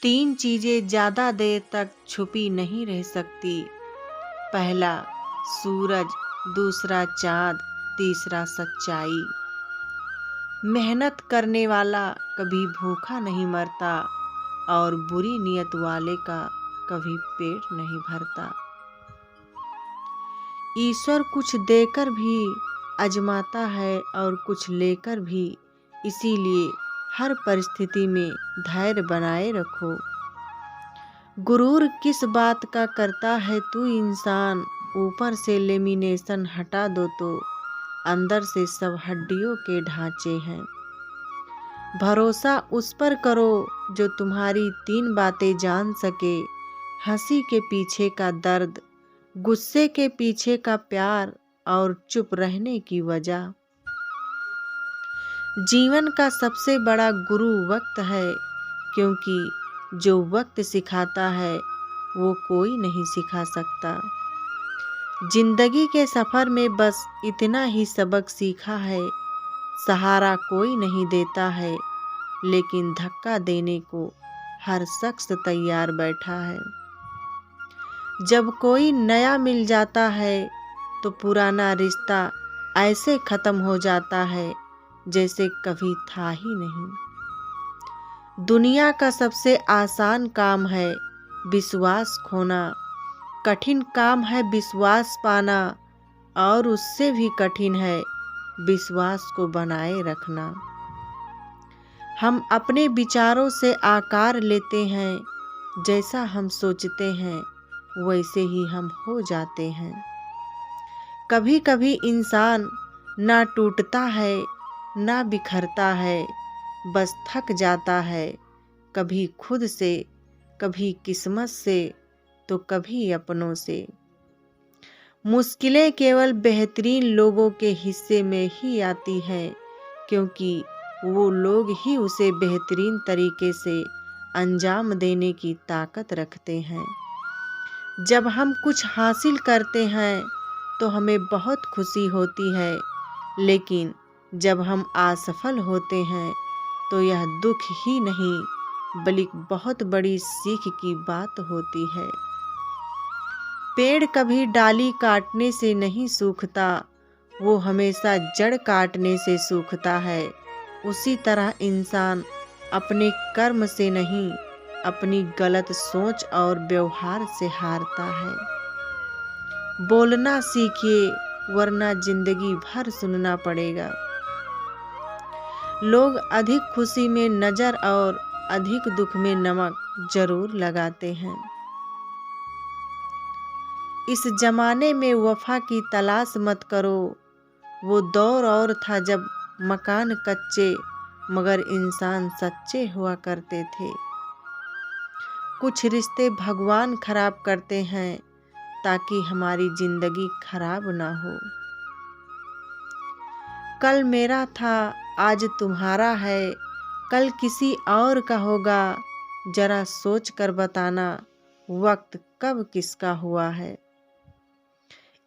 तीन चीजें ज्यादा देर तक छुपी नहीं रह सकती। पहला सूरज, दूसरा चांद, तीसरा सच्चाई। मेहनत करने वाला कभी भूखा नहीं मरता और बुरी नीयत वाले का कभी पेट नहीं भरता। ईश्वर कुछ देकर भी आजमाता है और कुछ लेकर भी, इसीलिए हर परिस्थिति में धैर्य बनाए रखो। गुरूर किस बात का करता है तू इंसान, ऊपर से लेमिनेशन हटा दो तो अंदर से सब हड्डियों के ढांचे हैं। भरोसा उस पर करो जो तुम्हारी तीन बातें जान सके, हंसी के पीछे का दर्द, गुस्से के पीछे का प्यार और चुप रहने की वजह। जीवन का सबसे बड़ा गुरु वक्त है, क्योंकि जो वक्त सिखाता है वो कोई नहीं सिखा सकता। जिंदगी के सफर में बस इतना ही सबक सीखा है, सहारा कोई नहीं देता है, लेकिन धक्का देने को हर शख्स तैयार बैठा है। जब कोई नया मिल जाता है तो पुराना रिश्ता ऐसे खत्म हो जाता है जैसे कभी था ही नहीं। दुनिया का सबसे आसान काम है विश्वास खोना, कठिन काम है विश्वास पाना, और उससे भी कठिन है विश्वास को बनाए रखना। हम अपने विचारों से आकार लेते हैं, जैसा हम सोचते हैं वैसे ही हम हो जाते हैं। कभी कभी इंसान ना टूटता है ना बिखरता है, बस थक जाता है, कभी खुद से, कभी किस्मत से, तो कभी अपनों से। मुश्किलें केवल बेहतरीन लोगों के हिस्से में ही आती हैं, क्योंकि वो लोग ही उसे बेहतरीन तरीके से अंजाम देने की ताकत रखते हैं। जब हम कुछ हासिल करते हैं तो हमें बहुत खुशी होती है, लेकिन जब हम असफल होते हैं तो यह दुख ही नहीं बल्कि बहुत बड़ी सीख की बात होती है। पेड़ कभी डाली काटने से नहीं सूखता, वो हमेशा जड़ काटने से सूखता है। उसी तरह इंसान अपने कर्म से नहीं, अपनी गलत सोच और व्यवहार से हारता है। बोलना सीखिए, वरना जिंदगी भर सुनना पड़ेगा। लोग अधिक खुशी में नजर और अधिक दुख में नमक जरूर लगाते हैं। इस जमाने में वफा की तलाश मत करो, वो दौर और था जब मकान कच्चे मगर इंसान सच्चे हुआ करते थे। कुछ रिश्ते भगवान खराब करते हैं ताकि हमारी जिंदगी खराब ना हो। कल मेरा था आज तुम्हारा है, कल किसी और का होगा, जरा सोच कर बताना वक्त कब किसका हुआ है।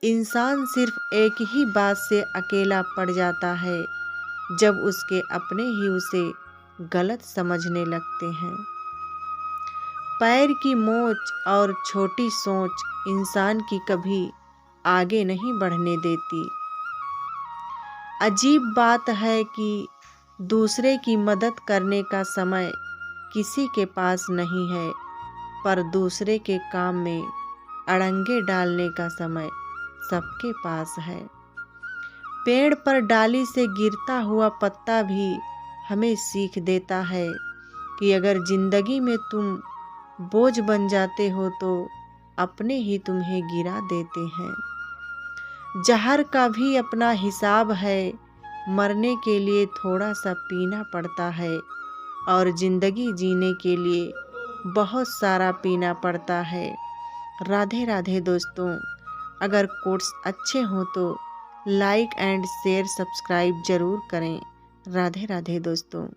इंसान सिर्फ एक ही बात से अकेला पड़ जाता है, जब उसके अपने ही उसे गलत समझने लगते हैं। पैर की मोच और छोटी सोच इंसान की कभी आगे नहीं बढ़ने देती। अजीब बात है कि दूसरे की मदद करने का समय किसी के पास नहीं है, पर दूसरे के काम में अड़ंगे डालने का समय सबके पास है। पेड़ पर डाली से गिरता हुआ पत्ता भी हमें सीख देता है कि अगर जिंदगी में तुम बोझ बन जाते हो तो अपने ही तुम्हें गिरा देते हैं। जहर का भी अपना हिसाब है, मरने के लिए थोड़ा सा पीना पड़ता है और जिंदगी जीने के लिए बहुत सारा पीना पड़ता है। राधे राधे दोस्तों। अगर कोट्स अच्छे हों तो लाइक एंड शेयर सब्सक्राइब जरूर करें। राधे राधे दोस्तों।